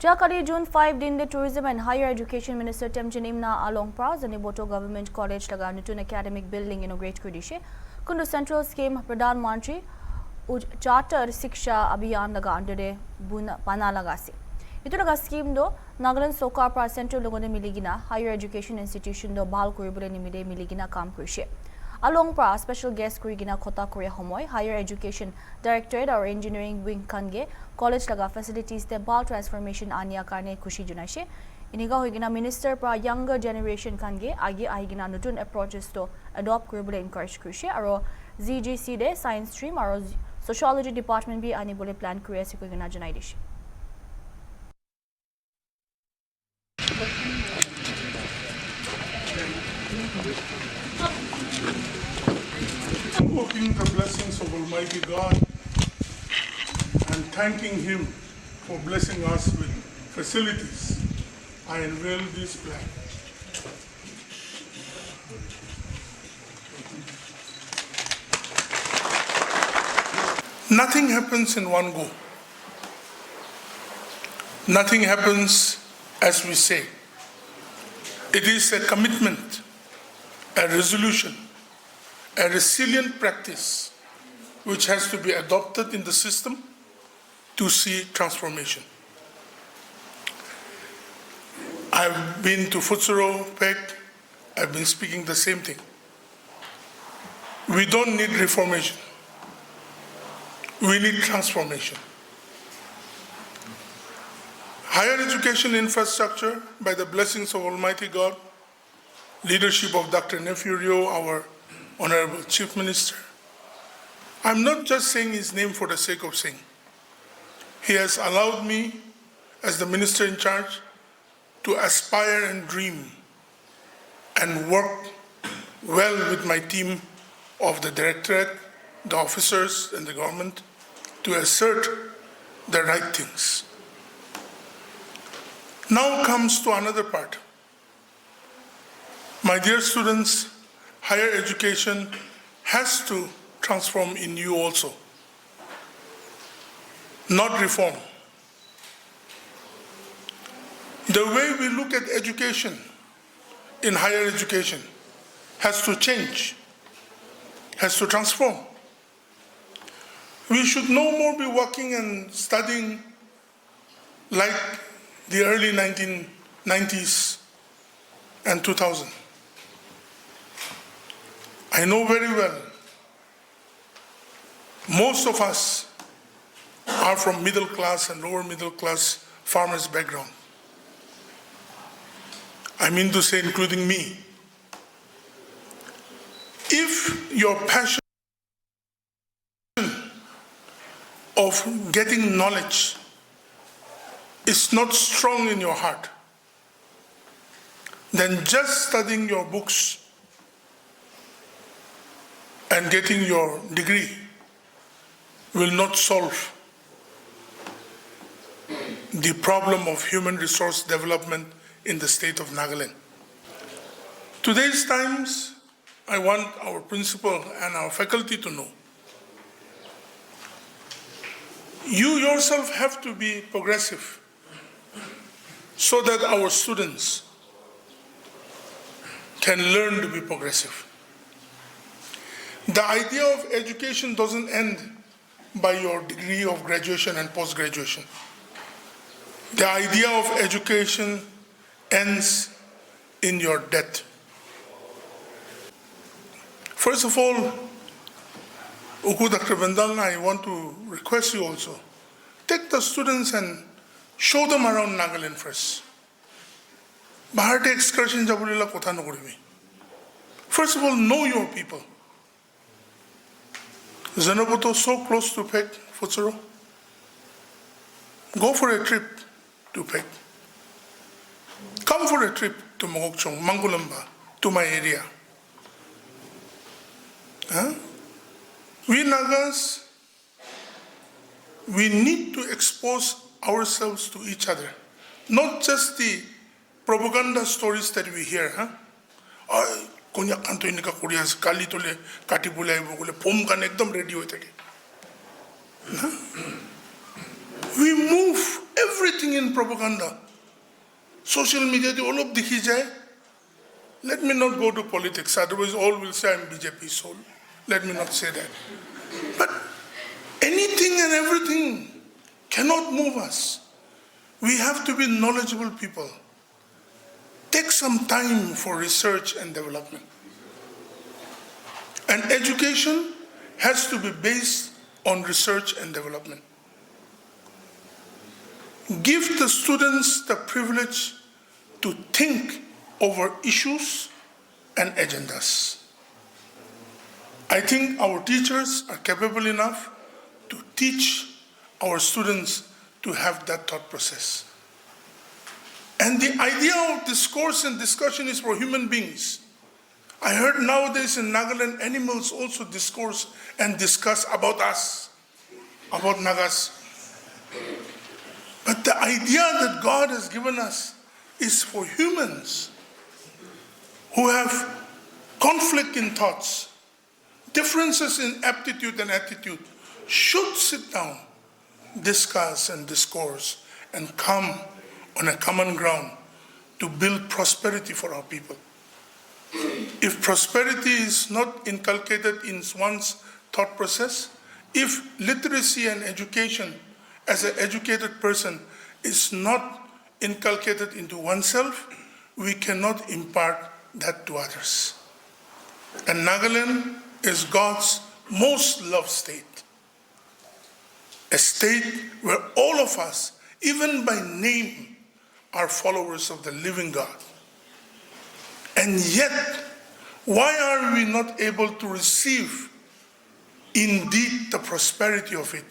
Jakari June 5 din the Tourism and Higher Education Minister Temjanimna Alongpra Zunheboto Government College laga nutun academic building inaugurate kudishe. Kundu Central Scheme Pradhan Mantri Charter Siksha Abhiyan laga under Pana lagasi. Itu laga scheme do Nagaland Sokar pra Central logone miligina Higher Education Institution do Bal kuribule nimide miligina kam kurishe. Along pra special guest kurigina Kota Korea Homoy Higher Education Directorate or Engineering Wing Kange College laga facilities te bal transformation ania karne khushi junaishe iniga hoigina minister pra younger generation kange agi aigina nutun approaches to adopt kuribule encourage khushi aro ZGC de science stream aro sociology department bi ani bole plan kuriya se koigina janai dish. Invoking the blessings of Almighty God and thanking Him for blessing us with facilities, I unveil this plan. Nothing happens in one go. Nothing happens as we say. It is a commitment, a resolution, a resilient practice which has to be adopted in the system to see transformation. I've been to Futsuro, Phek, I've been speaking the same thing. We don't need reformation. We need transformation. Higher education infrastructure, by the blessings of Almighty God, leadership of Dr. Nefurio, our Honorable Chief Minister. I'm not just saying his name for the sake of saying. He has allowed me, as the minister in charge, to aspire and dream and work well with my team of the directorate, the officers and the government to assert the right things. Now comes to another part. My dear students, higher education has to transform in you also, not reform. The way we look at education in higher education has to change, has to transform. We should no more be working and studying like the early 1990s and 2000. I know very well, most of us are from middle class and lower middle class farmers' background. I mean to say, including me. If your passion of getting knowledge is not strong in your heart, then just studying your books and getting your degree will not solve the problem of human resource development in the state of Nagaland. Today's times, I want our principal and our faculty to know. You yourself have to be progressive so that our students can learn to be progressive. The idea of education doesn't end by your degree of graduation and post-graduation. The idea of education ends in your death. First of all, Dr. Vendal, I want to request you also, take the students and show them around Nagaland first. Bahar excursion jabulila kotha no koribi. First of all, know your people. Zunheboto so close to Phek, Futsuro. Go for a trip to Phek. Come for a trip to Mogokchong, Mangulamba, to my area. Huh? We Nagas, we need to expose ourselves to each other. Not just the propaganda stories that we hear. Huh? We move everything in propaganda. Social media, the all of dikhi jaye. Let me not go to politics, otherwise all will say I'm BJP soul. Let me not say that. But anything and everything cannot move us. We have to be knowledgeable people. Take some time for research and development. And education has to be based on research and development. Give the students the privilege to think over issues and agendas. I think our teachers are capable enough to teach our students to have that thought process. And the idea of discourse and discussion is for human beings. I heard nowadays in Nagaland, animals also discourse and discuss about us, about Nagas. But the idea that God has given us is for humans who have conflict in thoughts, differences in aptitude and attitude, should sit down, discuss and discourse, and come on a common ground to build prosperity for our people. If prosperity is not inculcated in one's thought process, if literacy and education as an educated person is not inculcated into oneself, we cannot impart that to others. And Nagaland is God's most loved state. A state where all of us, even by name, are followers of the living God. And yet, why are we not able to receive indeed the prosperity of it?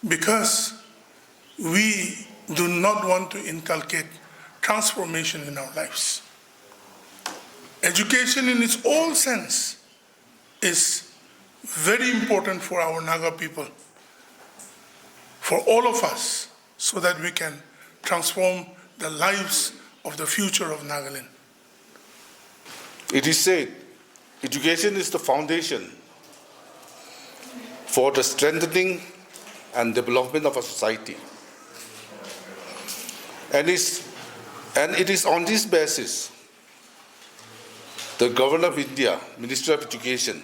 Because we do not want to inculcate transformation in our lives. Education in its all sense is very important for our Naga people, for all of us, so that we can transform the lives of the future of Nagaland. It is said, education is the foundation for the strengthening and development of a society. And it is on this basis the Governor of India, Minister of Education,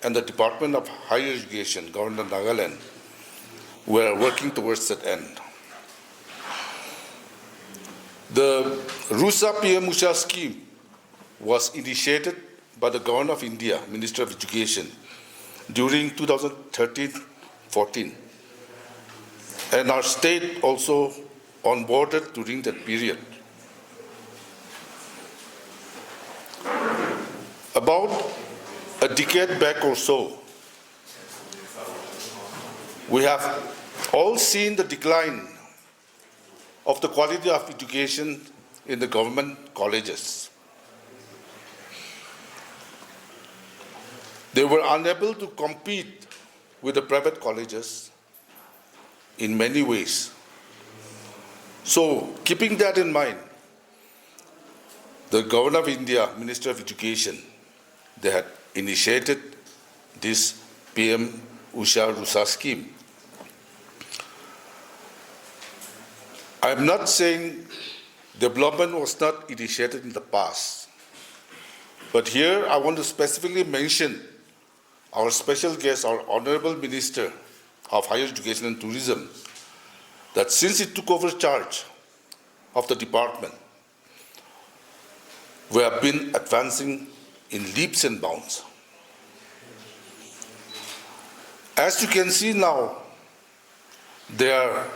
and the Department of Higher Education, Governor of Nagaland, were working towards that end. The Rusa PM Usha scheme was initiated by the Governor of India, Minister of Education, during 2013-14. And our state also onboarded during that period. About a decade back or so, we have all seen the decline of the quality of education in the government colleges. They were unable to compete with the private colleges in many ways. So, keeping that in mind, the Governor of India, Minister of Education, they had initiated this PM Usha Rusa scheme. I am not saying development was not initiated in the past, but here I want to specifically mention our special guest, our Honorable Minister of Higher Education and Tourism, that since it took over charge of the department, we have been advancing in leaps and bounds. As you can see now, there are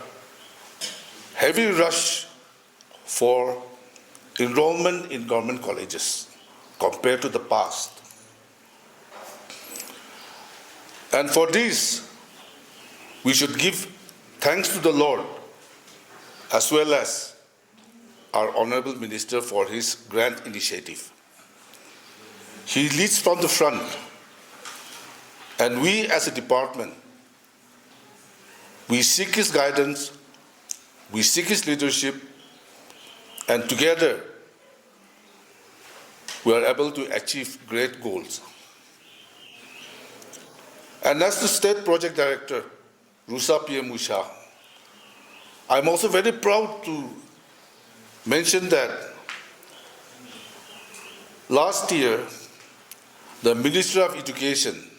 heavy rush for enrollment in government colleges compared to the past. And for this, we should give thanks to the Lord as well as our Honorable Minister for his grand initiative. He leads from the front, and we as a department, we seek his guidance, we seek his leadership, and together we are able to achieve great goals. And as the State Project Director, Rusa PM Usha, I'm also very proud to mention that last year, the Ministry of Education,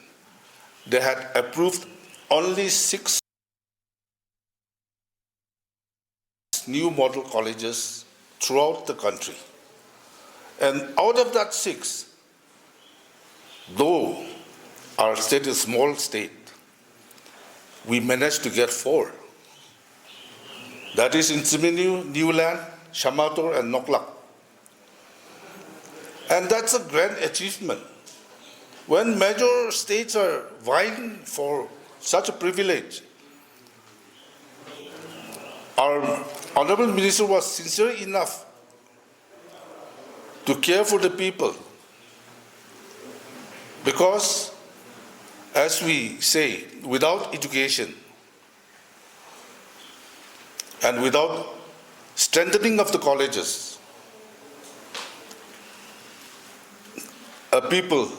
they had approved only 6 new model colleges throughout the country. And out of that 6, though our state is a small state, we managed to get 4. That is in Siminu, Newland, Shamator, and Noklak. And that's a grand achievement. When major states are vying for such a privilege, our Honorable Minister was sincere enough to care for the people. Because, as we say, without education and without strengthening of the colleges, a people